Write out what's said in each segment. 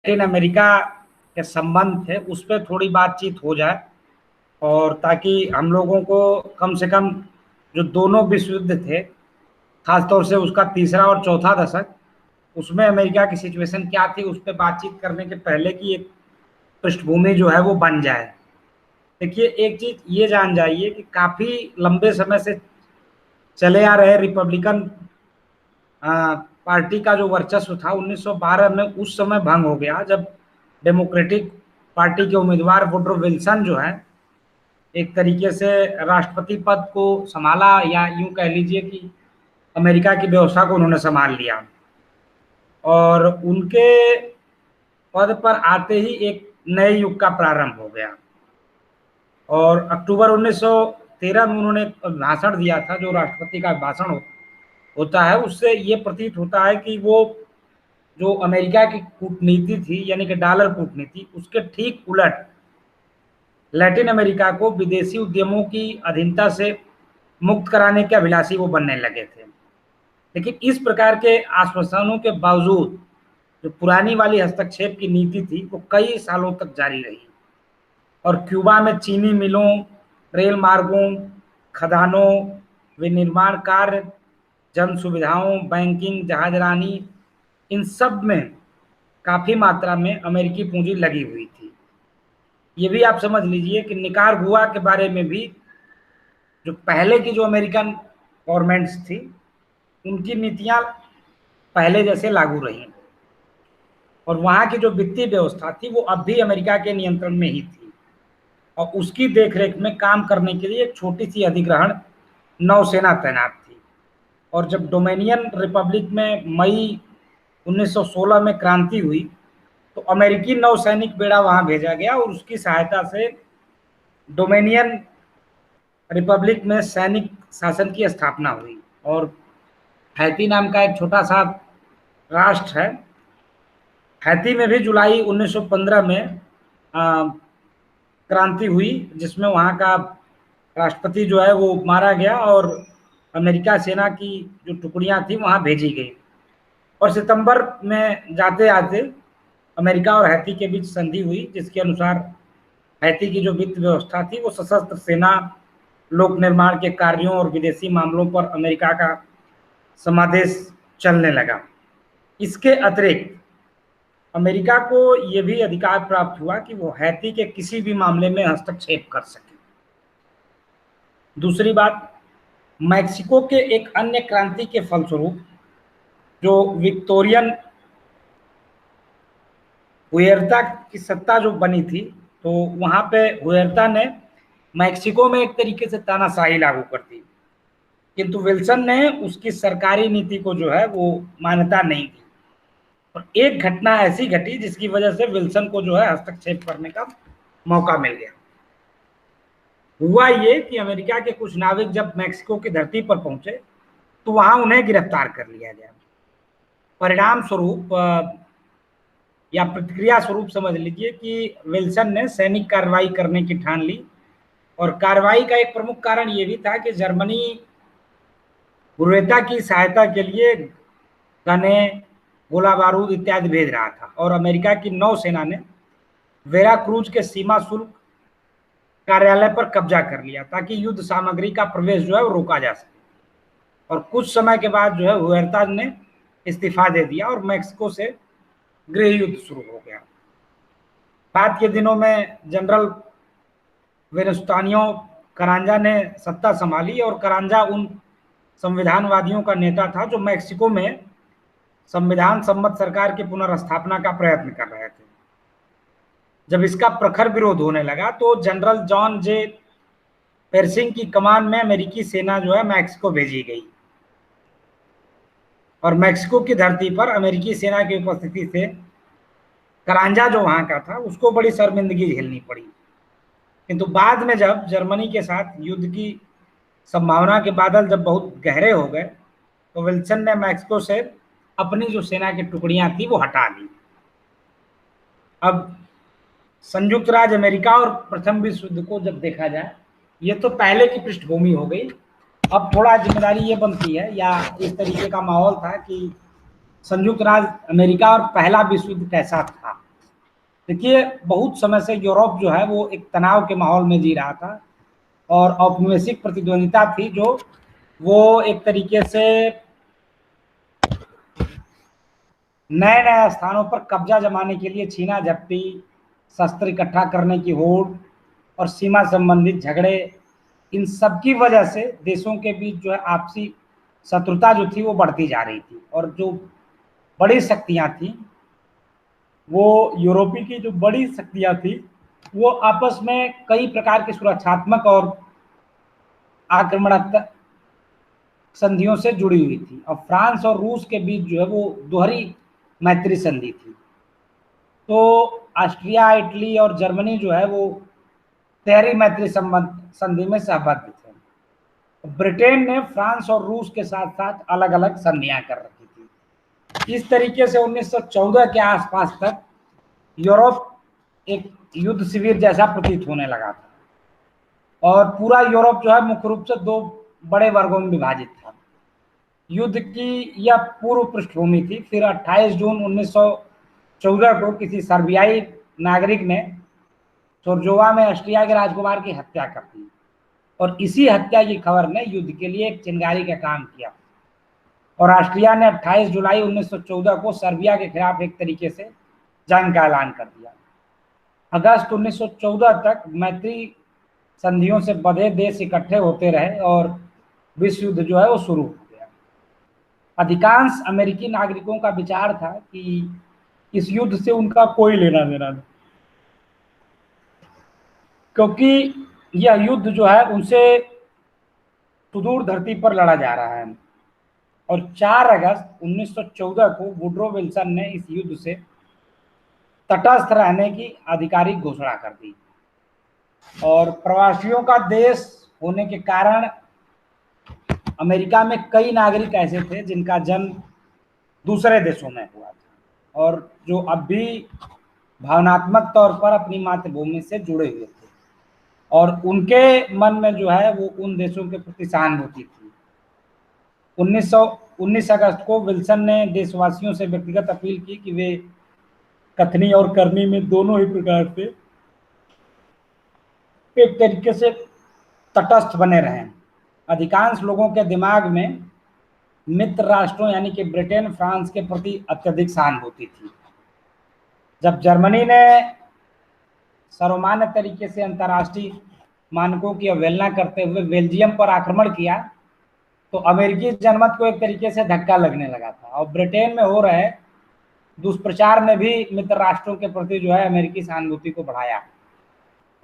Latin America के संबंध थे उस पर थोड़ी बातचीत हो जाए, और ताकि हम लोगों को कम से कम जो दोनों विश्व युद्ध थे, खासतौर से उसका तीसरा और चौथा दशक, उसमें अमेरिका की सिचुएशन क्या थी उस पर बातचीत करने के पहले की एक पृष्ठभूमि जो है वो बन जाए। देखिए, एक चीज ये जान जाइए कि काफी लंबे समय से चले आ रहे रिपब्लिकन पार्टी का जो वर्चस्व था 1912 में उस समय भंग हो गया, जब डेमोक्रेटिक पार्टी के उम्मीदवार वुड्रो विल्सन जो है एक तरीके से राष्ट्रपति पद को संभाला, या यूं कह लीजिए कि अमेरिका की व्यवस्था को उन्होंने संभाल लिया। और उनके पद पर आते ही एक नए युग का प्रारंभ हो गया। और अक्टूबर 1913 में उन्होंने भाषण दिया था, जो राष्ट्रपति का भाषण होता है, उससे ये प्रतीत होता है कि वो जो अमेरिका की कूटनीति थी, यानी कि डॉलर कूटनीति, उसके ठीक उलट लैटिन अमेरिका को विदेशी उद्यमों की अधीनता से मुक्त कराने के अभिलाषी वो बनने लगे थे। लेकिन इस प्रकार के आश्वासनों के बावजूद जो पुरानी वाली हस्तक्षेप की नीति थी वो कई सालों तक जारी रही, और क्यूबा में चीनी मिलों, रेल मार्गों, खदानों, विनिर्माण कार्य, जन सुविधाओं, बैंकिंग, जहाजरानी, इन सब में काफी मात्रा में अमेरिकी पूंजी लगी हुई थी। ये भी आप समझ लीजिए कि निकारागुआ के बारे में भी जो पहले की जो अमेरिकन गवर्नमेंट्स थी उनकी नीतियां पहले जैसे लागू रही, और वहां की जो वित्तीय व्यवस्था थी वो अब भी अमेरिका के नियंत्रण में ही थी, और उसकी देखरेख में काम करने के लिए एक छोटी सी अधिग्रहण नौसेना तैनात थी। और जब डोमिनियन रिपब्लिक में मई 1916 में क्रांति हुई तो अमेरिकी नौसैनिक बेड़ा वहां भेजा गया, और उसकी सहायता से डोमिनियन रिपब्लिक में सैनिक शासन की स्थापना हुई। और हैती नाम का एक छोटा सा राष्ट्र है, हैती में भी जुलाई 1915 में क्रांति हुई, जिसमें वहाँ का राष्ट्रपति जो है वो मारा गया, और अमेरिका सेना की जो टुकड़ियां थी वहाँ भेजी गई। और सितंबर में जाते आते अमेरिका और हैती के बीच संधि हुई, जिसके अनुसार हैती की जो वित्त व्यवस्था थी वो सशस्त्र सेना, लोक निर्माण के कार्यों और विदेशी मामलों पर अमेरिका का समादेश चलने लगा। इसके अतिरिक्त अमेरिका को यह भी अधिकार प्राप्त हुआ कि वो हैती के किसी भी मामले में हस्तक्षेप कर सके। दूसरी बात, मैक्सिको के एक अन्य क्रांति के फलस्वरूप जो विक्टोरियन हुएर्ता की सत्ता जो बनी थी, तो वहां पे हुएर्ता ने मैक्सिको में एक तरीके से तानाशाही लागू कर दी, किंतु विल्सन ने उसकी सरकारी नीति को जो है वो मान्यता नहीं दी। और एक घटना ऐसी घटी जिसकी वजह से विल्सन को जो है हस्तक्षेप करने का मौका मिल गया। हुआ ये कि अमेरिका के कुछ नाविक जब मैक्सिको की धरती पर पहुंचे तो वहां उन्हें गिरफ्तार कर लिया गया। परिणाम स्वरूप या प्रतिक्रिया स्वरूप समझ लीजिए कि विल्सन ने सैनिक कार्रवाई करने की ठान ली, और कार्रवाई का एक प्रमुख कारण ये भी था कि जर्मनी हुर्रियता की सहायता के लिए गने, गोला बारूद इत्यादि भेज रहा था, और अमेरिका की नौसेना ने वेरा क्रूज के सीमा शुल्क कार्यालय पर कब्जा कर लिया ताकि युद्ध सामग्री का प्रवेश जो है वो रोका जा सके। और कुछ समय के बाद जो है हुएर्ता ने इस्तीफा दे दिया और मैक्सिको से गृह युद्ध शुरू हो गया। बाद के दिनों में जनरल वेनुस्तानियो करांजा ने सत्ता संभाली, और करांजा उन संविधानवादियों का नेता था जो मैक्सिको में संविधान सम्मत सरकार की पुनर्स्थापना का प्रयत्न कर रहे थे। जब इसका प्रखर विरोध होने लगा तो जनरल जॉन जे पेर्सिंग की कमान में अमेरिकी सेना जो है मैक्सिको भेजी गई, और मैक्सिको की धरती पर अमेरिकी सेना की उपस्थिति से करांजा जो वहां का था उसको बड़ी शर्मिंदगी झेलनी पड़ी। किंतु बाद में जब जर्मनी के साथ युद्ध की संभावना के बादल जब बहुत गहरे हो गए तो विल्सन ने मैक्सिको से अपनी जो सेना की टुकड़ियां थी वो हटा ली। अब संयुक्त राज्य अमेरिका और प्रथम विश्व युद्ध को जब देखा जाए, ये तो पहले की पृष्ठभूमि हो गई। अब थोड़ा जिम्मेदारी ये बनती है, या इस तरीके का माहौल था कि संयुक्त राज्य अमेरिका और पहला विश्व युद्ध कैसा था, देखिए, बहुत समय से यूरोप जो है वो एक तनाव के माहौल में जी रहा था और औपनिवेशिक प्रतिद्वंदिता थी जो वो एक तरीके से नए नए स्थानों पर कब्जा जमाने के लिए छीना झपटी, शस्त्र इकट्ठा करने की होड़ और सीमा संबंधित झगड़े, इन सब की वजह से देशों के बीच जो है आपसी शत्रुता जो थी वो बढ़ती जा रही थी। और जो बड़ी शक्तियां थी, वो यूरोपीय की जो बड़ी शक्तियां थी, वो आपस में कई प्रकार के सुरक्षात्मक और आक्रमणात्मक संधियों से जुड़ी हुई थी। और फ्रांस और रूस के बीच जो है वो दोहरी मैत्री संधि थी। तो ऑस्ट्रिया, इटली और जर्मनी जो है वो तेहरी मैत्री संबंध संधि में सहबद्ध थे। ब्रिटेन ने फ्रांस और रूस के साथ साथ अलग अलग संधियां कर रखी थी। इस तरीके से 1914 के आसपास तक यूरोप एक युद्ध शिविर जैसा प्रतीत होने लगा था और पूरा यूरोप जो है मुख्य रूप से दो बड़े वर्गों में विभाजित था। युद्ध की यह पूर्व पृष्ठभूमि थी। फिर 28 जून 1914 को किसी सर्बियाई नागरिक ने सोर्जोवा में ऑस्ट्रिया के राजकुमार की हत्या कर दी और इसी हत्या की खबर ने युद्ध के लिए एक चिंगारी का काम किया और ऑस्ट्रिया ने 28 जुलाई 1914 को सर्बिया के खिलाफ एक तरीके से जंग का ऐलान कर दिया। अगस्त 1914 तक मैत्री संधियों से बंधे देश इकट्ठे होते रहे और विश्व युद्ध जो है वो शुरू हो गया। अधिकांश अमेरिकी नागरिकों का विचार था कि इस युद्ध से उनका कोई लेना देना नहीं, क्योंकि यह युद्ध जो है उनसे सुदूर धरती पर लड़ा जा रहा है। और 4 अगस्त 1914 को वुड्रो विल्सन ने इस युद्ध से तटस्थ रहने की आधिकारिक घोषणा कर दी। और प्रवासियों का देश होने के कारण अमेरिका में कई नागरिक ऐसे थे जिनका जन्म दूसरे देशों में हुआ था और जो अब भी भावनात्मक तौर पर अपनी मातृभूमि से जुड़े हुए थे और उनके मन में जो है वो उन देशों के प्रति सहानुभूति थी। 19 अगस्त को विल्सन ने देशवासियों से व्यक्तिगत अपील की कि वे कथनी और करनी में दोनों ही प्रकार से एक तरीके से तटस्थ बने रहें। अधिकांश लोगों के दिमाग में मित्र राष्ट्रों यानी कि ब्रिटेन, फ्रांस के प्रति अत्यधिक सहानुभूति थी। जब जर्मनी ने सर्वमान्य तरीके से अंतर्राष्ट्रीय मानकों की अवहेलना करते हुए बेल्जियम पर आक्रमण किया, तो अमेरिकी जनमत को एक तरीके से धक्का लगने लगा था और ब्रिटेन में हो रहे दुष्प्रचार ने भी मित्र राष्ट्रों के प्रति जो है अमेरिकी सहानुभूति को बढ़ाया।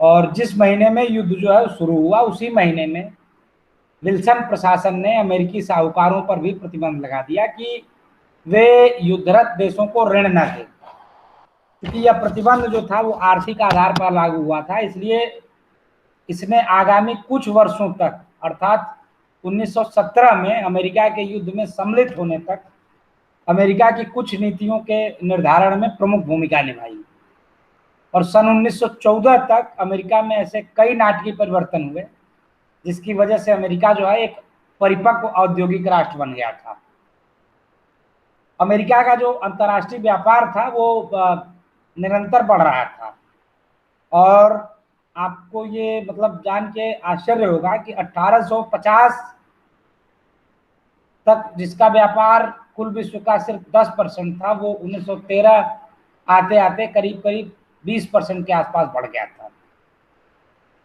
और जिस महीने में युद्ध जो है शुरू हुआ, उसी महीने में विल्सन प्रशासन ने अमेरिकी साहूकारों पर भी प्रतिबंध लगा दिया कि वे युद्धरत देशों को ऋण न दें, क्योंकि यह प्रतिबंध जो था वो आर्थिक आधार पर लागू हुआ था। इसलिए इसने आगामी कुछ वर्षों तक अर्थात 1917 में अमेरिका के युद्ध में सम्मिलित होने तक अमेरिका की कुछ नीतियों के निर्धारण में प्रमुख भूमिका निभाई। और सन 1914 तक अमेरिका में ऐसे कई नाटकीय परिवर्तन हुए जिसकी वजह से अमेरिका जो है एक परिपक्व औद्योगिक राष्ट्र बन गया था। अमेरिका का जो अंतर्राष्ट्रीय व्यापार था वो निरंतर बढ़ रहा था और आपको ये मतलब जान के आश्चर्य होगा कि 1850 तक जिसका व्यापार कुल विश्व का सिर्फ 10% था, वो 1913 आते आते करीब करीब 20% के आसपास बढ़ गया था।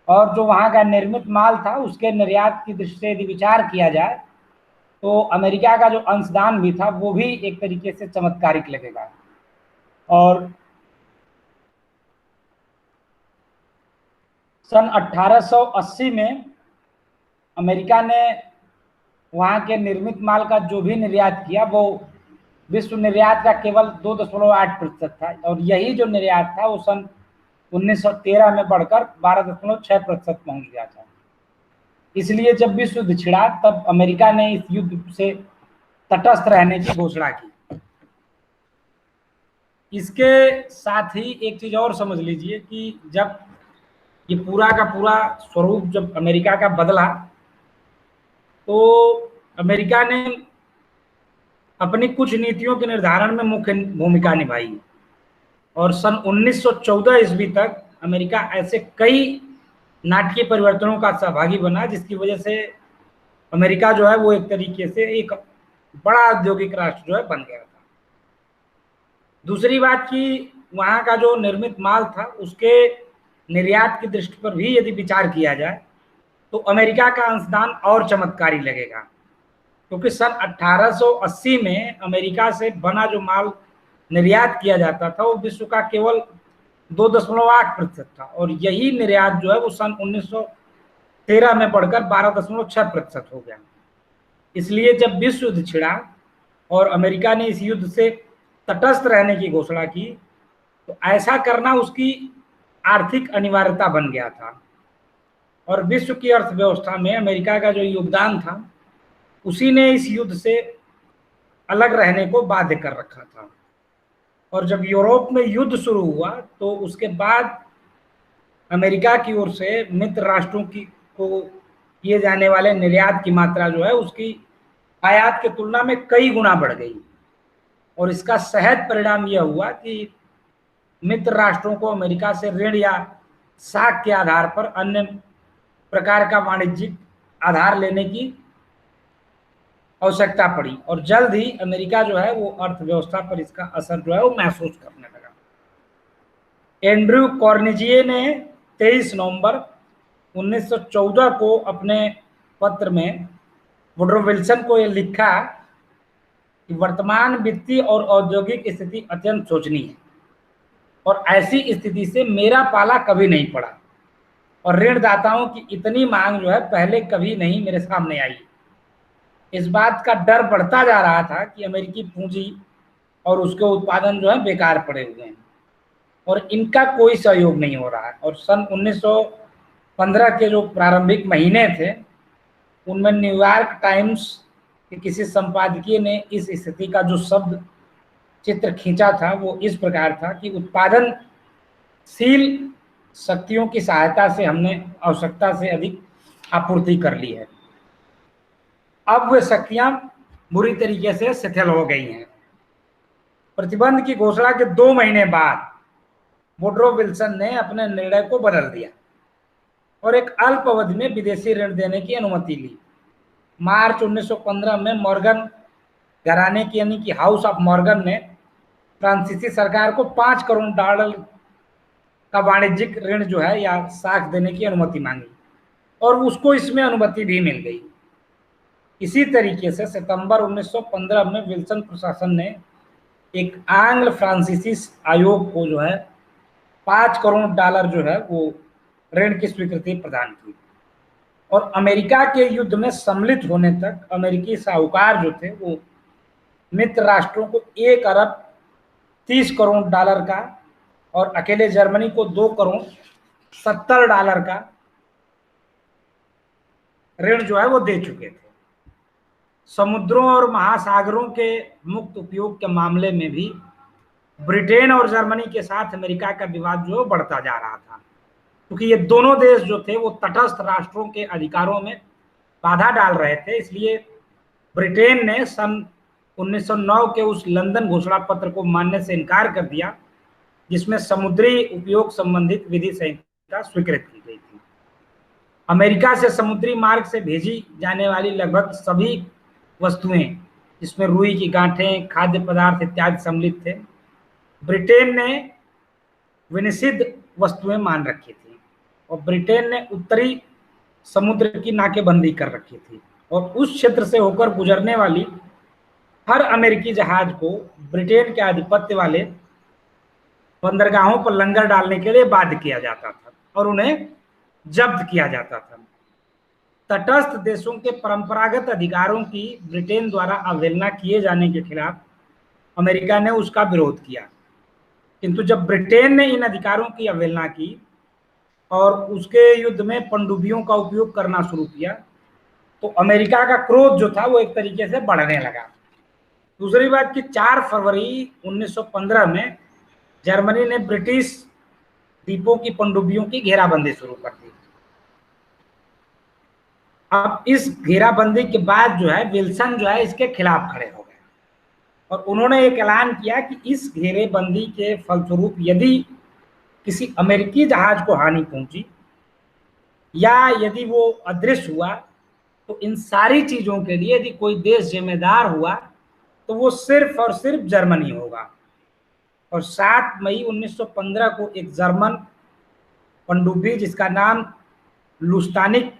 और जो वहाँ का निर्मित माल था उसके निर्यात की दृष्टि से यदि विचार किया जाए तो अमेरिका का जो अंशदान भी था वो भी एक तरीके से चमत्कारिक लगेगा। और सन 1880 में अमेरिका ने वहाँ के निर्मित माल का जो भी निर्यात किया वो विश्व निर्यात का केवल 2.8% था और यही जो निर्यात था वो सन 1913 में बढ़कर 12.6% पहुंच गया था। इसलिए जब विश्व युद्ध छिड़ा तब अमेरिका ने इस युद्ध से तटस्थ रहने की घोषणा की। इसके साथ ही एक चीज और समझ लीजिए कि जब ये पूरा का पूरा स्वरूप जब अमेरिका का बदला तो अमेरिका ने अपनी कुछ नीतियों के निर्धारण में मुख्य भूमिका निभाई। और सन 1914 ईस्वी तक अमेरिका ऐसे कई नाटकीय परिवर्तनों का सहभागी बना जिसकी वजह से अमेरिका जो है वो एक तरीके से एक बड़ा औद्योगिक राष्ट्र जो है बन गया था। दूसरी बात कि वहाँ का जो निर्मित माल था उसके निर्यात की दृष्टि पर भी यदि विचार किया जाए तो अमेरिका का अंशदान और चमत्कारी लगेगा, क्योंकि सन 1880 में अमेरिका से बना जो माल निर्यात किया जाता था वो विश्व का केवल 2.8% था, और यही निर्यात जो है वो सन 1913 में बढ़कर 12.6% हो गया। इसलिए जब विश्व युद्ध छिड़ा और अमेरिका ने इस युद्ध से तटस्थ रहने की घोषणा की तो ऐसा करना उसकी आर्थिक अनिवार्यता बन गया था, और विश्व की अर्थव्यवस्था में अमेरिका का जो योगदान था उसी ने इस युद्ध से अलग रहने को बाध्य कर रखा था। और जब यूरोप में युद्ध शुरू हुआ तो उसके बाद अमेरिका की ओर से मित्र राष्ट्रों की को किए जाने वाले निर्यात की मात्रा जो है उसकी आयात की तुलना में कई गुना बढ़ गई, और इसका सहज परिणाम यह हुआ कि मित्र राष्ट्रों को अमेरिका से ऋण या साख के आधार पर अन्य प्रकार का वाणिज्यिक आधार लेने की आवश्यकता पड़ी, और जल्द ही अमेरिका जो है वो अर्थव्यवस्था पर इसका असर जो है वो महसूस करने लगा। एंड्रयू कॉर्निजिए ने 23 नवंबर 1914 को अपने पत्र में वुडरो विल्सन को यह लिखा कि वर्तमान वित्तीय और औद्योगिक स्थिति अत्यंत शोचनीय है और ऐसी स्थिति से मेरा पाला कभी नहीं पड़ा, और ऋणदाताओं की इतनी मांग जो है पहले कभी नहीं मेरे सामने आई। इस बात का डर बढ़ता जा रहा था कि अमेरिकी पूंजी और उसके उत्पादन जो है बेकार पड़े हुए हैं और इनका कोई सहयोग नहीं हो रहा है। और सन 1915 के जो प्रारंभिक महीने थे उनमें न्यूयॉर्क टाइम्स के किसी संपादकीय ने इस स्थिति का जो शब्द चित्र खींचा था वो इस प्रकार था कि उत्पादनशील शक्तियों की सहायता से हमने आवश्यकता से अधिक आपूर्ति कर ली है। अब वे शक्तियां बुरी तरीके से शिथिल हो गई हैं। प्रतिबंध की घोषणा के 2 महीने बाद वुडरो विल्सन ने अपने निर्णय को बदल दिया और एक अल्प अवधि में विदेशी ऋण देने की अनुमति ली। मार्च 1915 में मॉर्गन घराने की यानी कि हाउस ऑफ मॉर्गन ने फ्रांसीसी सरकार को $5 करोड़ का वाणिज्यिक ऋण जो है या साख देने की अनुमति मांगी और उसको इसमें अनुमति भी मिल गई। इसी तरीके से सितंबर 1915 में विल्सन प्रशासन ने एक आंग्ल फ्रांसीसी आयोग को जो है $5 करोड़ जो है वो ऋण की स्वीकृति प्रदान की, और अमेरिका के युद्ध में सम्मिलित होने तक अमेरिकी साहूकार जो थे वो मित्र राष्ट्रों को $1 अरब 30 करोड़ का और अकेले जर्मनी को $2 करोड़ 70 का ऋण जो है वो दे चुके थे। समुद्रों और महासागरों के मुक्त उपयोग के मामले में भी ब्रिटेन और जर्मनी के साथ अमेरिका का विवाद जो बढ़ता जा रहा था, क्योंकि ये दोनों देश जो थे वो तटस्थ राष्ट्रों के अधिकारों में बाधा डाल रहे थे। इसलिए ब्रिटेन ने सन 1909 के उस लंदन घोषणा पत्र को मानने से इनकार कर दिया जिसमें समुद्री उपयोग संबंधित विधि संहिता स्वीकृत की गई थी। अमेरिका से समुद्री मार्ग से भेजी जाने वाली लगभग सभी वस्तुएं जिसमें रुई की गांठें, खाद्य पदार्थ इत्यादि सम्मिलित थे, ब्रिटेन ने विनिषिद्ध वस्तुएं मान रखी थी और ब्रिटेन ने उत्तरी समुद्र की नाकेबंदी कर रखी थी और उस क्षेत्र से होकर गुजरने वाली हर अमेरिकी जहाज को ब्रिटेन के आधिपत्य वाले बंदरगाहों पर लंगर डालने के लिए बाध्य किया जाता था और उन्हें जब्त किया जाता था। तटस्थ देशों के परंपरागत अधिकारों की ब्रिटेन द्वारा अवहेलना किए जाने के खिलाफ अमेरिका ने उसका विरोध किया, किंतु जब ब्रिटेन ने इन अधिकारों की अवहेलना की और उसके युद्ध में पनडुब्बियों का उपयोग करना शुरू किया तो अमेरिका का क्रोध जो था वो एक तरीके से बढ़ने लगा। दूसरी बात कि 4 फरवरी 1915 में जर्मनी ने ब्रिटिश द्वीपों की पनडुब्बियों की घेराबंदी शुरू कर दी। अब इस घेराबंदी के बाद जो है विल्सन जो है इसके खिलाफ खड़े हो गए और उन्होंने एक ऐलान किया कि इस घेरेबंदी के फलस्वरूप यदि किसी अमेरिकी जहाज को हानि पहुंची या यदि वो अदृश्य हुआ, तो इन सारी चीजों के लिए यदि कोई देश जिम्मेदार हुआ तो वो सिर्फ और सिर्फ जर्मनी होगा। और 7 मई 1915 को एक जर्मन पनडुब्बी जिसका नाम लुफ्तानिक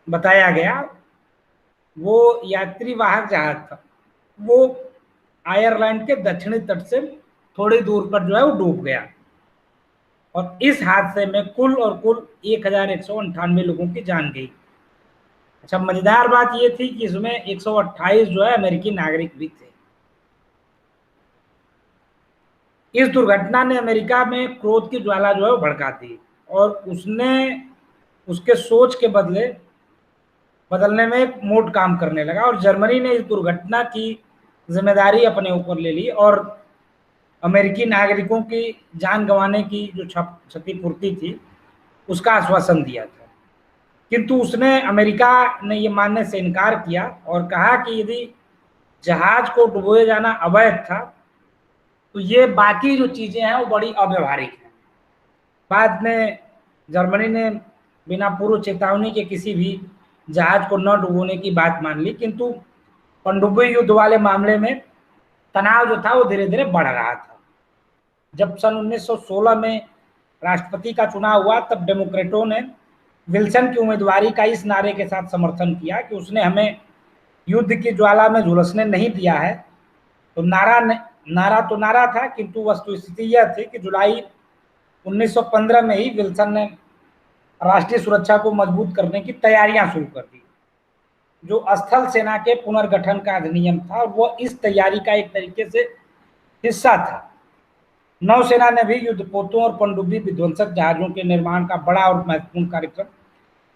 बताया गया, वो यात्री वाहक जहाज था, वो आयरलैंड के दक्षिणी तट से थोड़ी दूर पर जो है वो डूब गया। और इस हादसे में कुल 1198 लोगों की जान गई। अच्छा, मजेदार बात ये थी कि इसमें 128 जो है अमेरिकी नागरिक भी थे। इस दुर्घटना ने अमेरिका में क्रोध की ज्वाला जो है वो भड़का दी और उसने उसके सोच के बदलने में एक मोड़ काम करने लगा और जर्मनी ने इस दुर्घटना की जिम्मेदारी अपने ऊपर ले ली और अमेरिकी नागरिकों की जान गंवाने की जो क्षतिपूर्ति थी उसका आश्वासन दिया था। किंतु उसने अमेरिका ने ये मानने से इनकार किया और कहा कि यदि जहाज को डुबोए जाना अवैध था तो ये बाकी जो चीजें हैं वो बड़ी अव्यवहारिक हैं। बाद में जर्मनी ने बिना पूर्व चेतावनी के किसी भी जहाज को न डुबोने की बात मान ली, किंतु पनडुब्बी युद्ध वाले मामले में तनाव जो था वो धीरे धीरे बढ़ रहा था। जब सन 1916 में राष्ट्रपति का चुनाव हुआ तब डेमोक्रेटों ने विल्सन की उम्मीदवारी का इस नारे के साथ समर्थन किया कि उसने हमें युद्ध की ज्वाला में झुलसने नहीं दिया है। तो नारा था, किंतु वस्तुस्थिति यह थी कि जुलाई 1915 में ही विल्सन ने राष्ट्रीय सुरक्षा को मजबूत करने की तैयारियां शुरू कर दी। जो स्थल सेना के पुनर्गठन का अधिनियम था वो इस तैयारी का एक तरीके से हिस्सा था। नौसेना ने भी युद्धपोतों और पनडुब्बी विध्वंसक जहाजों के निर्माण का बड़ा और महत्वपूर्ण कार्यक्रम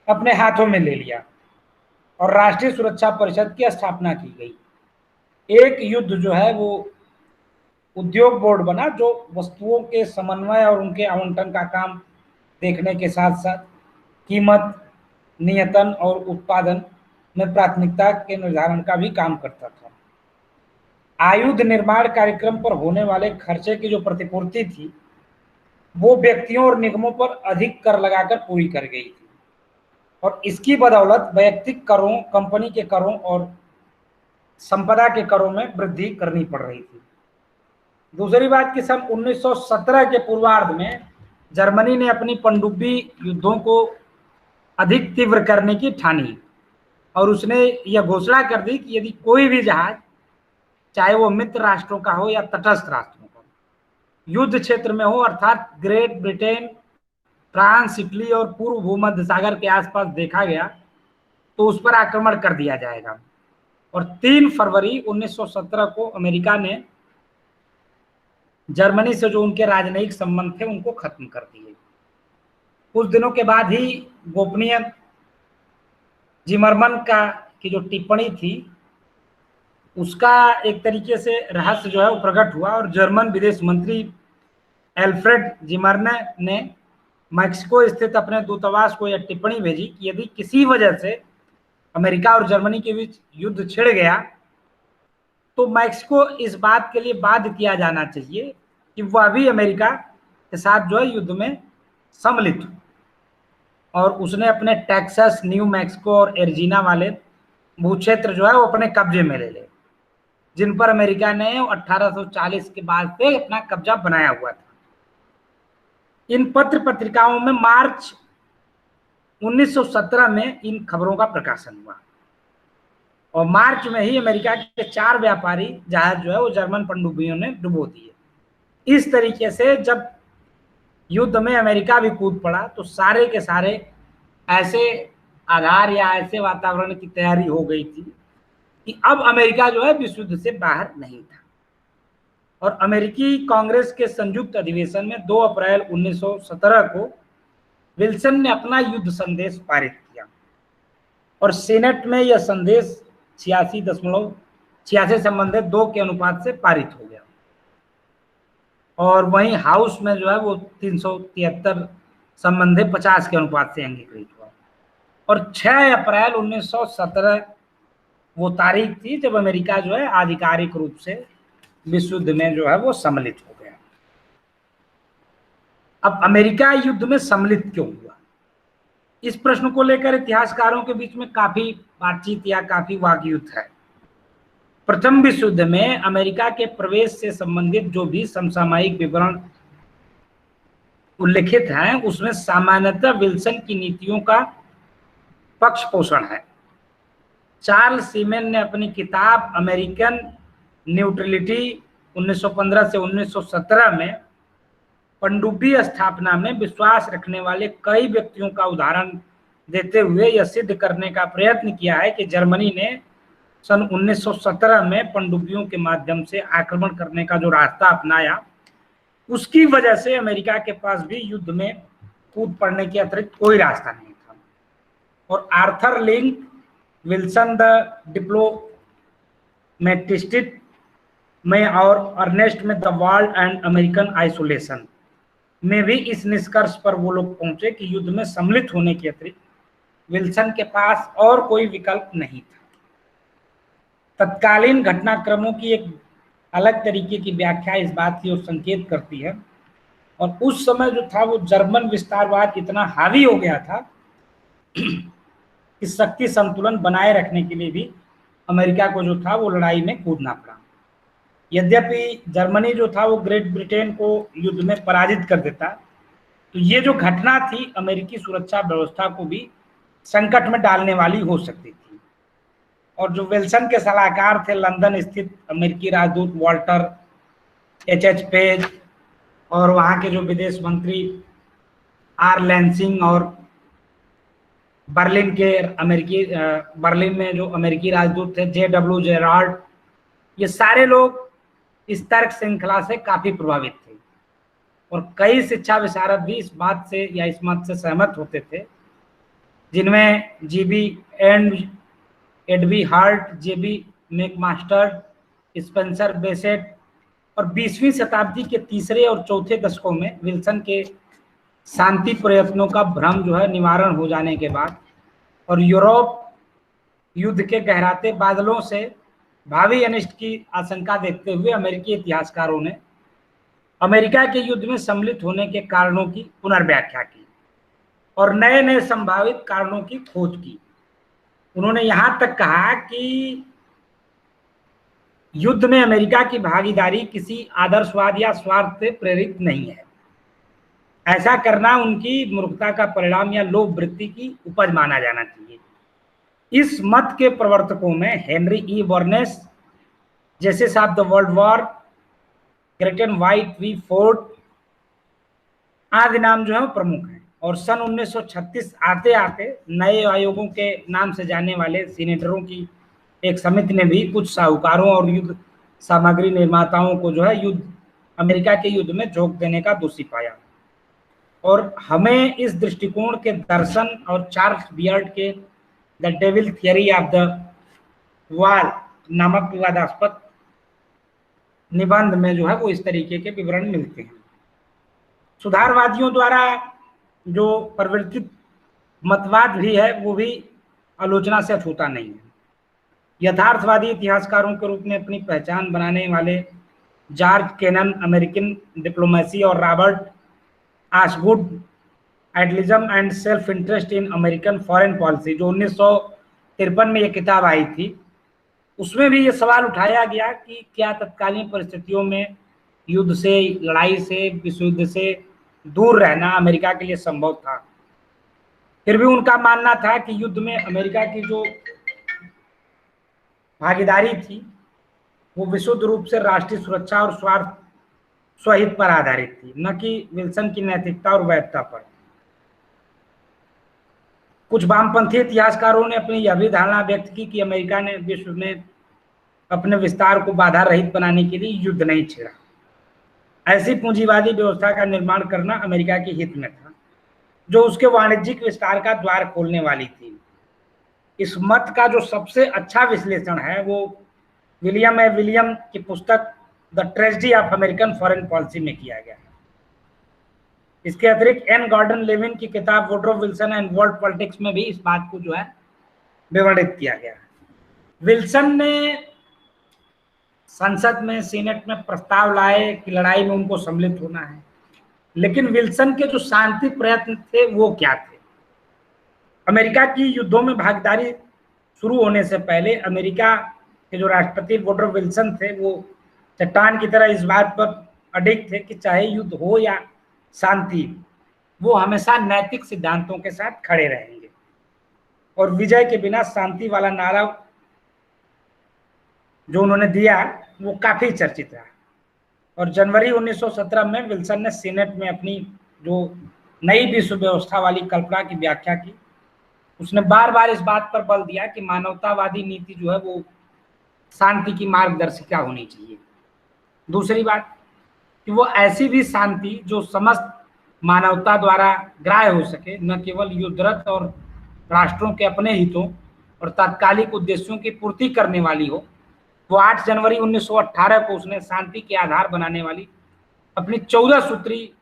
अपने हाथों में ले लिया और राष्ट्रीय सुरक्षा परिषद की स्थापना की गई। एक युद्ध जो है वो उद्योग बोर्ड बना जो वस्तुओं के समन्वय और उनके आवंटन का काम देखने के साथ साथ कीमत नियंत्रण और उत्पादन में प्राथमिकता के निर्धारण का भी काम करता था। आयुध निर्माण कार्यक्रम पर होने वाले खर्चे की जो प्रतिपूर्ति थी वो व्यक्तियों और निगमों पर अधिक कर लगाकर पूरी कर गई थी और इसकी बदौलत वैयक्तिक करों, कंपनी के करों और संपदा के करों में वृद्धि करनी पड़ रही थी। दूसरी बात कि सन 1917 के पूर्वार्ध में जर्मनी ने अपनी पनडुब्बी युद्धों को अधिक तीव्र करने की ठानी और उसने यह घोषणा कर दी कि यदि कोई भी जहाज, चाहे वो मित्र राष्ट्रों का हो या तटस्थ राष्ट्रों का, युद्ध क्षेत्र में हो अर्थात ग्रेट ब्रिटेन, फ्रांस, इटली और पूर्व भूमध्य सागर के आसपास देखा गया तो उस पर आक्रमण कर दिया जाएगा। और 3 फरवरी 1917 को अमेरिका ने जर्मनी से जो उनके राजनयिक संबंध थे उनको खत्म कर दिए। कुछ दिनों के बाद ही गोपनीय जिमरमन की जो टिप्पणी थी उसका एक तरीके से रहस्य जो है वो प्रकट हुआ और जर्मन विदेश मंत्री एल्फ्रेड जिमरमन ने मैक्सिको स्थित अपने दूतावास को यह टिप्पणी भेजी कि यदि किसी वजह से अमेरिका और जर्मनी के बीच युद्ध छिड़ गया तो मैक्सिको इस बात के लिए बाध्य किया जाना चाहिए कि वह भी अमेरिका के साथ जो है युद्ध में सम्मिलित हो। और उसने अपने टेक्सास, न्यू मैक्सिको और एरिज़ोना वाले भूक्षेत्र जो है वो अपने कब्जे में ले ले, जिन पर अमेरिका ने 1840 के बाद से अपना कब्जा बनाया हुआ था। इन पत्र पत्रिकाओं में मार्च 1917 में इन खबरों का प्रकाशन हुआ और मार्च में ही अमेरिका के 4 व्यापारी जहाज जो है वो जर्मन पनडुब्बियों ने डुबो दिए। इस तरीके से जब युद्ध में अमेरिका भी कूद पड़ा तो सारे के सारे ऐसे आधार या ऐसे वातावरण की तैयारी हो गई थी कि अब अमेरिका जो है विश्व युद्ध से बाहर नहीं था। और अमेरिकी कांग्रेस के संयुक्त अधिवेशन में 2 अप्रैल 1917 को विल्सन ने अपना युद्ध संदेश पारित किया और सीनेट में यह संदेश 86.86 संबंधित 2 के अनुपात से पारित हो गया और वहीं हाउस में जो है वो 373 संबंधित 50 के अनुपात से अंगीकृत हुआ। और 6 अप्रैल 1917 वो तारीख थी जब अमेरिका जो है आधिकारिक रूप से विश्व युद्ध में जो है वो सम्मिलित हो गया। अब अमेरिका युद्ध में सम्मिलित क्यों हुआ, इस प्रश्न को लेकर इतिहासकारों के बीच में काफी बातचीत या काफी वाकयुद्ध है। प्रथम विश्व युद्ध में अमेरिका के प्रवेश से संबंधित जो भी समसामयिक विवरण उल्लिखित हैं उसमें सामान्यतः विल्सन की नीतियों का पक्ष पोषण है। चार्ल्स सीमेन ने अपनी किताब अमेरिकन न्यूट्रलिटी 1915 से 1917 में पनडुब्बी स्थापना में विश्वास रखने वाले कई व्यक्तियों का उदाहरण देते हुए यह सिद्ध करने का प्रयत्न किया है कि जर्मनी ने सन 1917 में पनडुब्बियों के माध्यम से आक्रमण करने का जो रास्ता अपनाया उसकी वजह से अमेरिका के पास भी युद्ध में कूद पड़ने के अतिरिक्त कोई रास्ता नहीं था। और आर्थर लिंक विल्सन द डिप्लोमेटिस्ट में और अर्नेस्ट में the world and American isolation में भी इस निष्कर्ष पर वो लोग पहुंचे कि युद्ध में सम्मिलित होने के अतिरिक्त विल्सन के पास और कोई विकल्प नहीं था। तत्कालीन घटनाक्रमों की एक अलग तरीके की व्याख्या इस बात की ओर संकेत करती है, और उस समय जो था वो जर्मन विस्तारवाद इतना हावी हो गया था कि शक्ति संतुलन बनाए रखने के लिए भी अमेरिका को जो था वो लड़ाई में कूदना पड़ा। यद्यपि जर्मनी जो था वो ग्रेट ब्रिटेन को युद्ध में पराजित कर देता, तो ये जो घटना थी अमेरिकी सुरक्षा व्यवस्था को भी संकट में डालने वाली हो सकती थी। और जो विल्सन के सलाहकार थे लंदन स्थित अमेरिकी राजदूत वॉल्टर एच पेज और वहाँ के जो विदेश मंत्री आर लैंसिंग और बर्लिन में जो अमेरिकी राजदूत थे JW जेराल्ड, ये सारे लोग इस तर्क श्रृंखला से काफी प्रभावित थे और कई शिक्षा विशारद भी इस बात से या इस मत से सहमत होते थे, जिनमें GB एडवी Hart, JB McMaster, Spencer Bassett और 20वीं शताब्दी के तीसरे और चौथे दशकों में विल्सन के शांति प्रयत्नों का भ्रम जो है निवारण हो जाने के बाद और यूरोप युद्ध के गहराते बादलों से भावी अनिष्ट की आशंका देखते हुए अमेरिकी इतिहासकारों ने अमेरिका के युद्ध में सम्मिलित होने के कारणों की पुनर्व्याख्या की और नए नए संभावित कारणों की खोज की। उन्होंने यहां तक कहा कि युद्ध में अमेरिका की भागीदारी किसी आदर्शवाद या स्वार्थ से प्रेरित नहीं है। ऐसा करना उनकी मूर्खता का परिणाम या लोभ वृत्ति की उपज माना जाना चाहिए। इस मत के प्रवर्तकों में हेनरी ई बर्नेस, जेसेस of the world war, Grattan why we fought आदि नाम जो है प्रमुख हैं। और सन 1936 आते आते नए आयोगों के नाम से जाने वाले सीनेटरों की एक समिति ने भी कुछ साहूकारों और युद्ध सामग्री निर्माताओं को जो है अमेरिका के युद्ध में झोंक देने का दोषी पाया। और हमें इस दृष्टिकोण के दर्शन और चार्ल्स बियर्ड के the devil theory of the wall नामक विवादास्पद निबंध में जो है वो इस तरीके के विवरण मिलते हैं। सुधारवादियों द्वारा जो परिवर्तित मतवाद भी है वो भी आलोचना से अछूता नहीं है। यथार्थवादी इतिहासकारों के रूप में अपनी पहचान बनाने वाले जॉर्ज केनन अमेरिकन डिप्लोमेसी और Robert Osgood idealism and self interest in American foreign policy जो 1953 में ये किताब आई थी, उसमें भी ये सवाल उठाया गया कि क्या तत्कालीन परिस्थितियों में युद्ध से, लड़ाई से, विश्व युद्ध से दूर रहना अमेरिका के लिए संभव था। फिर भी उनका मानना था कि युद्ध में अमेरिका की जो भागीदारी थी वो विशुद्ध रूप से राष्ट्रीय सुरक्षा और स्वहित पर आधारित थी, न कि विल्सन की नैतिकता और वैधता पर। कुछ वामपंथी इतिहासकारों ने अपनी यह भी धारणा व्यक्त की कि अमेरिका ने विश्व में अपने विस्तार को बाधा रहित बनाने के लिए युद्ध नहीं छेड़ा। ऐसी पूंजीवादी व्यवस्था का निर्माण करना अमेरिका के हित में था जो उसके वाणिज्यिक विस्तार का द्वार खोलने वाली थी। इस मत का जो सबसे अच्छा विश्लेषण है वो विलियम की पुस्तक the tragedy of American foreign policy में किया गया है। इसके अतिरिक्त एन गॉर्डन लेविन की किताब Woodrow Wilson and world politics में भी इस बात को जो है विवरणित किया गया है। विल्सन ने संसद में, सीनेट में प्रस्ताव लाए कि लड़ाई में उनको सम्मिलित होना है, लेकिन विल्सन के जो शांति प्रयत्न थे वो क्या थे? अमेरिका की युद्धों में भागीदारी शुरू होने से पहले अमेरिका के जो राष्ट्रपति वुडरो विल्सन थे वो चट्टान की तरह इस बात पर अडिग थे कि चाहे युद्ध हो या शांति, वो हमेशा नैतिक सिद्धांतों के साथ खड़े रहेंगे। और विजय के बिना शांति वाला नारा जो उन्होंने दिया वो काफी चर्चित रहा। और जनवरी 1917 में विल्सन ने सीनेट में अपनी जो नई विश्व व्यवस्था वाली कल्पना की व्याख्या की। उसने बार बार इस बात पर बल दिया कि मानवतावादी नीति जो है वो शांति की मार्गदर्शिका होनी चाहिए। दूसरी बात कि वो ऐसी भी शांति जो समस्त मानवता द्वारा ग्राह्य हो सके, न केवल युद्धरत और राष्ट्रों के अपने हितों और तात्कालिक उद्देश्यों की पूर्ति करने वाली हो। वो 8 जनवरी 1918 को उसने शांति के आधार बनाने वाली अपनी 14 सूत्री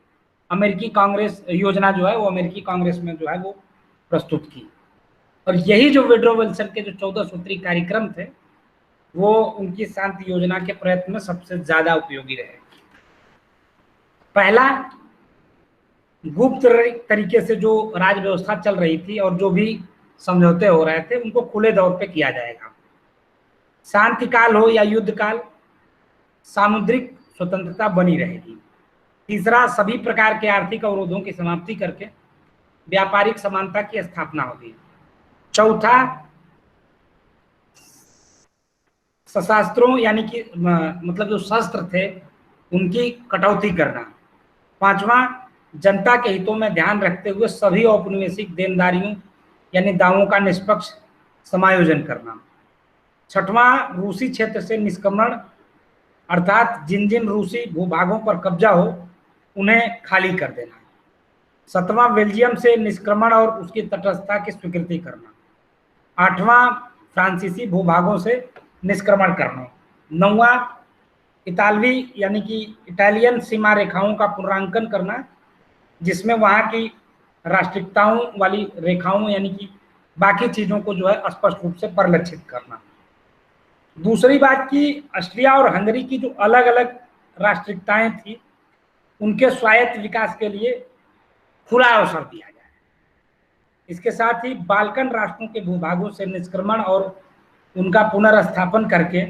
अमेरिकी कांग्रेस योजना जो है वो अमेरिकी कांग्रेस में जो है वो प्रस्तुत की। और यही जो वुडरो विल्सन के जो 14 सूत्री कार्यक्रम थे वो उनकी शांति योजना के प्रयत्न में सबसे ज्यादा उपयोगी रहे। पहला, गुप्त तरीके से जो राज व्यवस्था चल रही थी और जो भी समझौते हो रहे थे उनको खुले तौर पे किया जाएगा। शांति काल हो या युद्ध काल, सामुद्रिक स्वतंत्रता बनी रहेगी। तीसरा, सभी प्रकार के आर्थिक अवरोधों की समाप्ति करके व्यापारिक समानता की स्थापना होगी। चौथा, सशस्त्रों यानी कि मतलब जो शस्त्र थे उनकी कटौती करना। पांचवा, जनता के हितों में ध्यान रखते हुए सभी औपनिवेशिक देनदारियों यानी दावों का निष्पक्ष समायोजन करना। छठवां, रूसी क्षेत्र से निष्क्रमण अर्थात जिन जिन रूसी भूभागों पर कब्जा हो उन्हें खाली कर देना। सातवां, बेल्जियम से निष्क्रमण और उसकी तटस्थता की स्वीकृति करना। आठवां, फ्रांसीसी भूभागों से निष्क्रमण करना। नौवां, इतालवी यानी कि इटालियन सीमा रेखाओं का पुनरांकन करना, जिसमें वहां की राष्ट्रीयताओं वाली रेखाओं यानी कि बाकी चीजों को जो है स्पष्ट रूप से परिलक्षित करना। दूसरी बात कि ऑस्ट्रिया और हंगरी की जो अलग अलग राष्ट्रीयताएं थी उनके स्वायत्त विकास के लिए खुला अवसर दिया जाए। इसके साथ ही बाल्कन राष्ट्रों के भूभागों से निष्क्रमण और उनका पुनर्स्थापन करके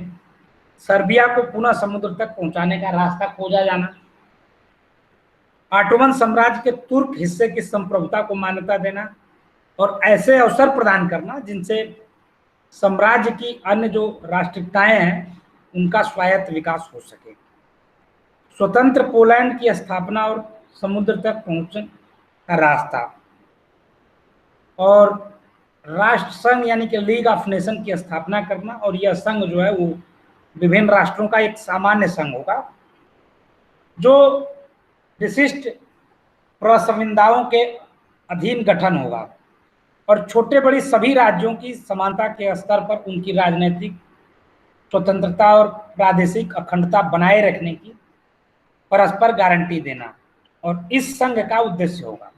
सर्बिया को पुनः समुद्र तक पहुंचाने का रास्ता खोजा जाना। ऑटोमन साम्राज्य के तुर्क हिस्से की संप्रभुता को मान्यता देना और ऐसे अवसर प्रदान करना जिनसे साम्राज्य की अन्य जो राष्ट्रीयताएं हैं उनका स्वायत्त विकास हो सके। स्वतंत्र पोलैंड की स्थापना और समुद्र तक पहुंचने का रास्ता। और राष्ट्र संघ यानी कि लीग ऑफ नेशन की स्थापना करना, और यह संघ जो है वो विभिन्न राष्ट्रों का एक सामान्य संघ होगा जो विशिष्ट प्रसंविधाओं के अधीन गठन होगा और छोटे बड़ी सभी राज्यों की समानता के स्तर पर उनकी राजनीतिक स्वतंत्रता और प्रादेशिक अखंडता बनाए रखने की परस्पर गारंटी देना। और इस संघ का उद्देश्य होगा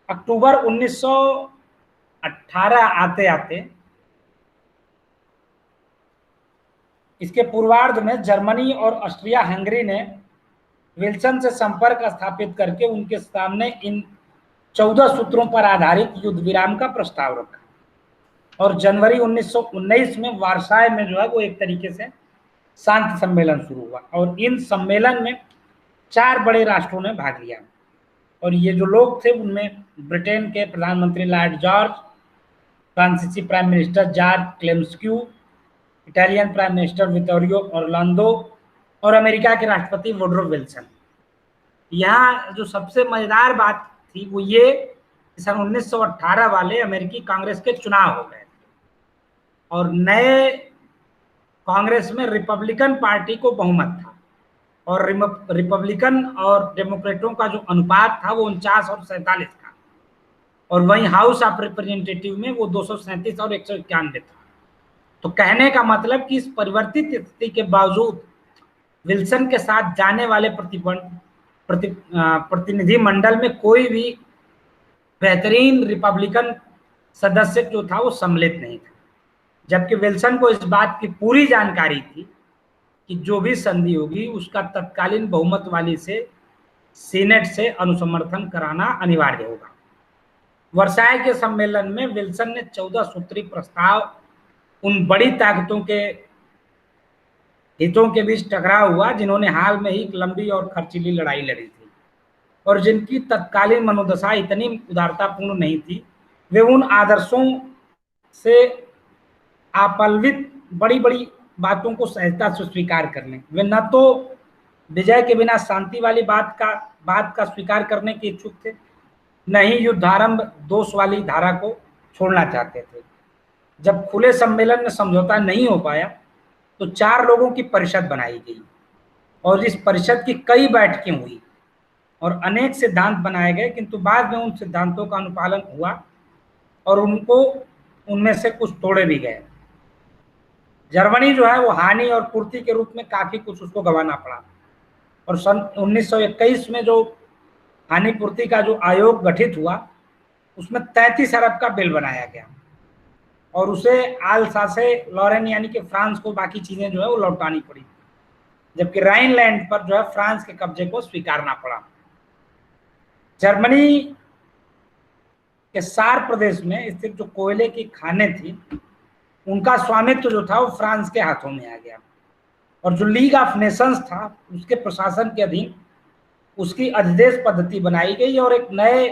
अक्टूबर 1918 आते आते इसके पूर्वार्ध में जर्मनी और ऑस्ट्रिया हंगरी ने विल्सन से संपर्क स्थापित करके उनके सामने इन 14 सूत्रों पर आधारित युद्ध विराम का प्रस्ताव रखा। और जनवरी 1919 में वार्साय में जो है वो एक तरीके से शांति सम्मेलन शुरू हुआ और इन सम्मेलन में 4 बड़े राष्ट्रों ने भाग लिया। और ये जो लोग थे उनमें ब्रिटेन के प्रधानमंत्री लॉर्ड जॉर्ज, फ्रांसीसी prime minister George Clemenceau, Italian prime minister Vittorio Orlando और अमेरिका के राष्ट्रपति वुडरो विल्सन। यहाँ जो सबसे मजेदार बात थी वो ये कि सन 1918 वाले अमेरिकी कांग्रेस के चुनाव हो गए थे और नए कांग्रेस में रिपब्लिकन पार्टी को बहुमत था और रिपब्लिकन और डेमोक्रेटों का जो अनुपात था वो 49 और 47 था और वहीं हाउस ऑफ रिप्रेजेंटेटिव में वो 237 और 191 था। तो कहने का मतलब कि इस परिवर्तित स्थिति के बावजूद विल्सन के साथ जाने वाले प्रतिनिधि मंडल में कोई भी बेहतरीन रिपब्लिकन सदस्य जो था वो सम्मिलित नहीं था। जबकि विल्सन को इस बात की पूरी जानकारी थी कि जो भी संधि होगी उसका तत्कालीन बहुमत वाली से सीनेट से अनुसमर्थन कराना अनिवार्य होगा। वर्साय के सम्मेलन में विल्सन ने 14 सूत्री प्रस्ताव उन बड़ी ताकतों के हितों के बीच टकराव हुआ जिन्होंने हाल में ही एक लंबी और खर्चीली लड़ाई लड़ी थी और जिनकी तत्कालीन मनोदशा इतनी उदारतापूर्ण नहीं थी। वे उन आदर्शों से आपल्वित बड़ी बड़ी बातों को सहजता से स्वीकार कर लें। वे न तो विजय के बिना शांति वाली बात का स्वीकार करने के इच्छुक थे, न ही युद्धारंभ दोष वाली धारा को छोड़ना चाहते थे। जब खुले सम्मेलन में समझौता नहीं हो पाया तो 4 लोगों की परिषद बनाई गई और इस परिषद की कई बैठकें हुई और अनेक सिद्धांत बनाए गए, किंतु बाद में उन सिद्धांतों का अनुपालन हुआ और उनमें से कुछ तोड़े भी गए। जर्मनी जो है वो हानि और पूर्ति के रूप में काफी कुछ उसको गंवाना पड़ा और सन 1921 में जो हानि पूर्ति का जो आयोग गठित हुआ उसमें 33 अरब का बिल बनाया गया और उसे आलसासे लॉरेन यानी कि फ्रांस को बाकी चीजें जो है वो लौटानी पड़ी, जबकि राइनलैंड पर जो है फ्रांस के कब्जे को स्वीकारना पड़ा। जर्मनी के सार प्रदेश में स्थित जो कोयले की खानें थी उनका स्वामित्व जो था वो फ्रांस के हाथों में आ गया और जो लीग ऑफ नेशंस था उसके प्रशासन के अधीन उसकी अधिदेश पद्धति बनाई गई और एक नए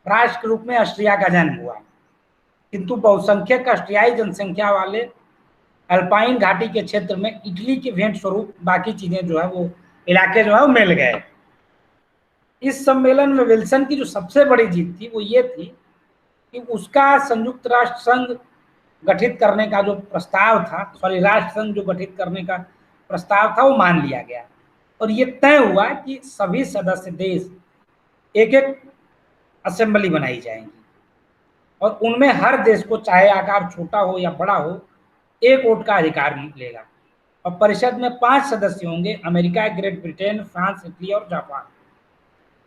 राष्ट्र के रूप में ऑस्ट्रिया का जन्म हुआ। किंतु बहुसंख्यक ऑस्ट्रियाई जनसंख्या वाले अल्पाइन घाटी के क्षेत्र में इटली के भेंट स्वरूप बाकी चीजें जो है वो इलाके जो है वो मिल गए। इस सम्मेलन में विल्सन की जो सबसे बड़ी जीत थी वो ये थी कि उसका संयुक्त राष्ट्र संघ गठित करने का जो प्रस्ताव था, राष्ट्र संघ जो गठित करने का प्रस्ताव था वो मान लिया गया और ये तय हुआ कि सभी सदस्य देश एक एक असेंबली बनाई जाएंगी और उनमें हर देश को चाहे आकार छोटा हो या बड़ा हो एक वोट का अधिकार मिलेगा और परिषद में 5 सदस्य होंगे, America, great Britain, France, Italy और जापान।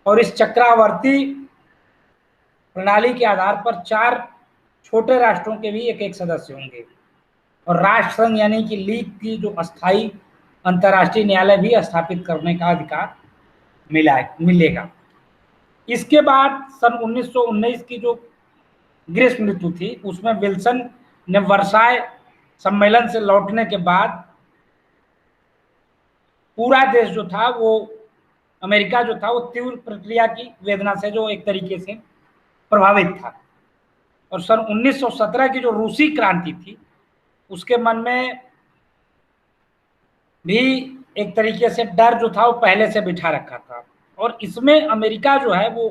और इस चक्रावर्ती प्रणाली के आधार पर 4 छोटे राष्ट्रों के भी एक एक सदस्य होंगे और राष्ट्र संघ यानी कि लीग की जो अस्थायी अंतर्राष्ट्रीय न्यायालय भी स्थापित करने का अधिकार मिलेगा। इसके बाद सन 1919 की जो ग्रीष्म ऋतु थी उसमें विल्सन ने वर्साय सम्मेलन से लौटने के बाद पूरा देश जो था वो अमेरिका जो था वो तीव्र प्रक्रिया की वेदना से जो एक तरीके से प्रभावित था और सन 1917 की जो रूसी क्रांति थी उसके मन में भी एक तरीके से डर जो था वो पहले से बिठा रखा था और इसमें अमेरिका जो है वो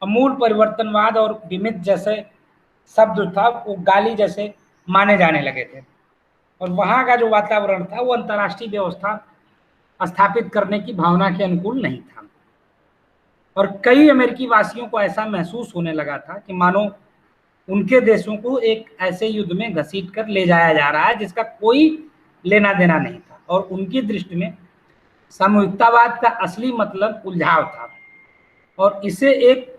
अमूल परिवर्तनवाद और विमित जैसे शब्द था वो गाली जैसे माने जाने लगे थे और वहाँ का जो वातावरण था वो अंतर्राष्ट्रीय व्यवस्था स्थापित करने की भावना के अनुकूल नहीं था और कई अमेरिकी वासियों को ऐसा महसूस होने लगा था कि मानो उनके देशों को एक ऐसे युद्ध में घसीट कर ले जाया जा रहा है जिसका कोई लेना देना नहीं था और उनकी दृष्टि में सामूहिकतावाद का असली मतलब उलझाव था और इसे एक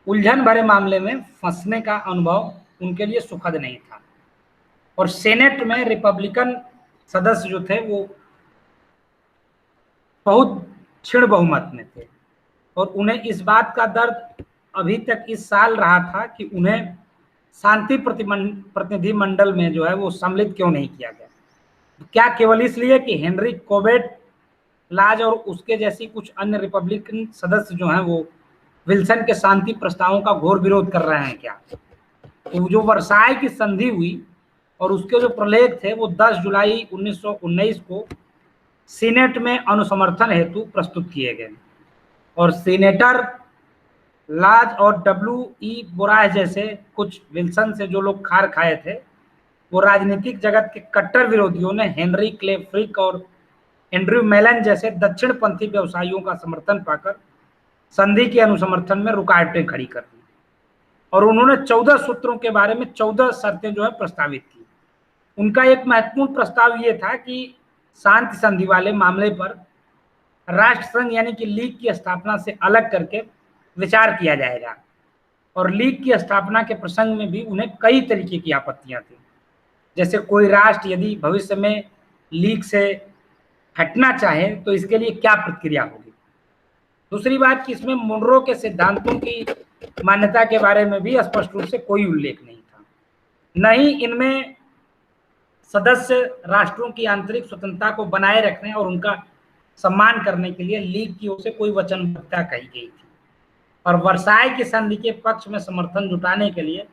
उलझन भरे मामले में फंसने का अनुभव उनके लिए सुखद नहीं था और सेनेट में रिपब्लिकन सदस्य जो थे वो बहुत क्षीण बहुमत में थे और उन्हें इस बात का दर्द अभी तक इस साल रहा था कि उन्हें शांति प्रतिनिधिमंडल में जो है वो सम्मिलित क्यों नहीं किया गया। क्या केवल इसलिए कि हेनरी कोबेट लाज और उसके जैसी कुछ अन्य रिपब्लिकन सदस्य जो हैं वो विल्सन के शांति प्रस्तावों का घोर विरोध कर रहे हैं क्या? तो जो वर्साय की संधि हुई और उसके जो प्रलेख थे वो 10 जुलाई 1919 को सीनेट में अनुसमर्थन हेतु प्रस्तुत किए गए और सीनेटर लाज और W.E. बुराह जैसे कुछ विल्सन से जो लोग खार खाए थे वो राजनीतिक जगत के कट्टर विरोधियों ने हेनरी क्ले फ्रिक और एंड्रयू मेलन जैसे दक्षिणपंथी व्यवसायियों का समर्थन पाकर संधि के अनुसमर्थन में रुकावटें खड़ी कर दी और उन्होंने 14 सूत्रों के बारे में 14 शर्तें जो है प्रस्तावित की। उनका एक महत्वपूर्ण प्रस्ताव ये था कि शांति संधि वाले मामले पर राष्ट्र संघ यानी कि लीग की स्थापना से अलग करके विचार किया जाएगा और लीग की स्थापना के प्रसंग में भी उन्हें कई तरीके की आपत्तियां थी, जैसे कोई राष्ट्र यदि भविष्य में लीग से हटना चाहे तो इसके लिए क्या प्रक्रिया होगी। दूसरी बात कि इसमें मुनरो के सिद्धांतों की मान्यता के बारे में भी स्पष्ट रूप से कोई उल्लेख नहीं था। न ही इनमें सदस्य राष्ट्रों की आंतरिक स्वतंत्रता को बनाए रखने और उनका सम्मान करने के लिए लीग की ओर से कोई वचनबद्धता कही गई थी। और वर्साई की संधि के पक्ष में समर्थन जुटाने के लिए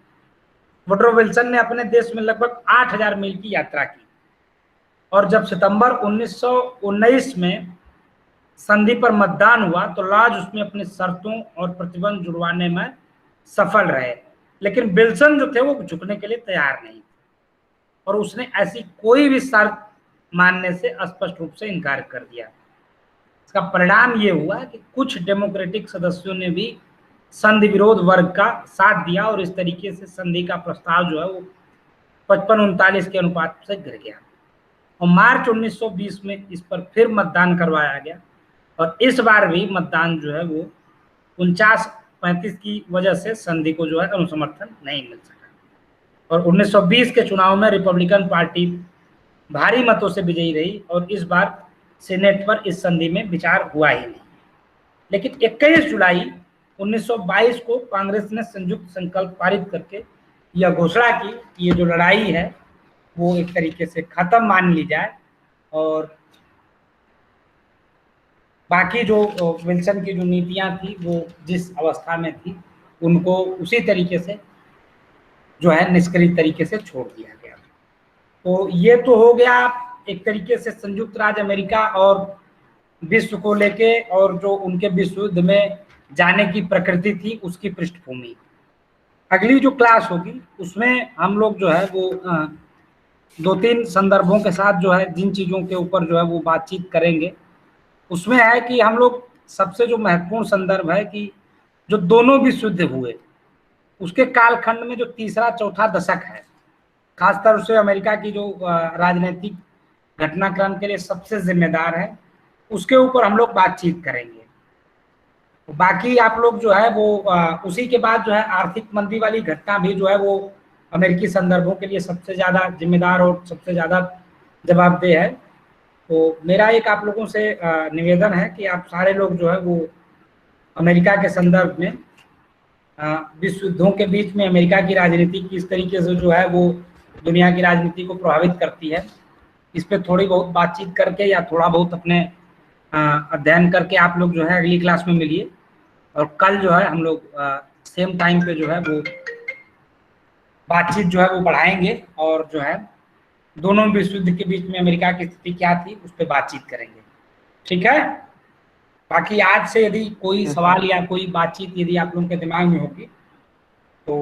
वुडरो विल्सन ने अपने देश में लगभग 8,000 मील की यात्रा की और जब सितंबर 1919 में संधि पर मतदान हुआ तो लॉज उसमें अपनी शर्तों और प्रतिबंध जुड़वाने में सफल रहे, लेकिन विल्सन जो थे वो झुकने के लिए तैयार नहीं और उसने ऐसी कोई भी शर्त मानने से स्पष्ट रूप से इनकार कर दिया। इसका परिणाम ये हुआ कि कुछ डेमोक्रेटिक सदस्यों ने भी संधि विरोध वर्ग का साथ दिया और इस तरीके से संधि का प्रस्ताव जो है वो 55-39 के अनुपात से गिर गया और मार्च 1920 में इस पर फिर मतदान करवाया गया और इस बार भी मतदान जो है वो 49-35 की वजह से संधि को जो है अनुसमर्थन नहीं मिल सका और 1920 के चुनाव में रिपब्लिकन पार्टी भारी मतों से विजयी रही और इस बार सीनेट पर इस संधि में विचार हुआ ही नहीं। लेकिन 21 जुलाई 1922 को कांग्रेस ने संयुक्त संकल्प पारित करके यह घोषणा की कि ये जो लड़ाई है वो एक तरीके से खत्म मान ली जाए और बाकी जो विल्सन की जो नीतियां थी वो जिस अवस्था में थी उनको उसी तरीके से जो है निष्क्रिय तरीके से छोड़ दिया गया। तो ये तो हो गया एक तरीके से संयुक्त राज्य अमेरिका और विश्व को लेके और जो उनके विश्व युद्ध में जाने की प्रकृति थी उसकी पृष्ठभूमि। अगली जो क्लास होगी उसमें हम लोग जो है वो 2-3 संदर्भों के साथ जो है जिन चीज़ों के ऊपर जो है वो बातचीत करेंगे उसमें है कि हम लोग सबसे जो महत्वपूर्ण संदर्भ है कि जो दोनों विश्व युद्ध हुए उसके कालखंड में जो तीसरा चौथा दशक है खासतौर से अमेरिका की जो राजनीतिक घटनाक्रम के लिए सबसे जिम्मेदार है उसके ऊपर हम लोग बातचीत करेंगे। तो बाकी आप लोग जो है वो उसी के बाद जो है आर्थिक मंदी वाली घटना भी जो है वो अमेरिकी संदर्भों के लिए सबसे ज़्यादा जिम्मेदार और सबसे ज़्यादा जवाबदेह है। तो मेरा एक आप लोगों से निवेदन है कि आप सारे लोग जो है वो अमेरिका के संदर्भ में विश्व युद्धों के बीच में अमेरिका की राजनीति किस तरीके से जो है वो दुनिया की राजनीति को प्रभावित करती है इस पर थोड़ी बहुत बातचीत करके या थोड़ा बहुत अपने अध्ययन करके आप लोग जो है अगली क्लास में मिलिए और कल जो है हम लोग सेम टाइम पे जो है वो बातचीत जो है वो बढ़ाएंगे और जो है दोनों विश्व युद्ध के बीच में अमेरिका की स्थिति क्या थी उस पर बातचीत करेंगे। ठीक है, बाकी आज से यदि कोई सवाल या कोई बातचीत यदि आप लोगों के दिमाग में होगी तो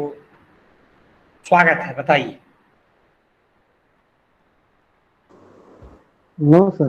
स्वागत है, बताइए। No sir.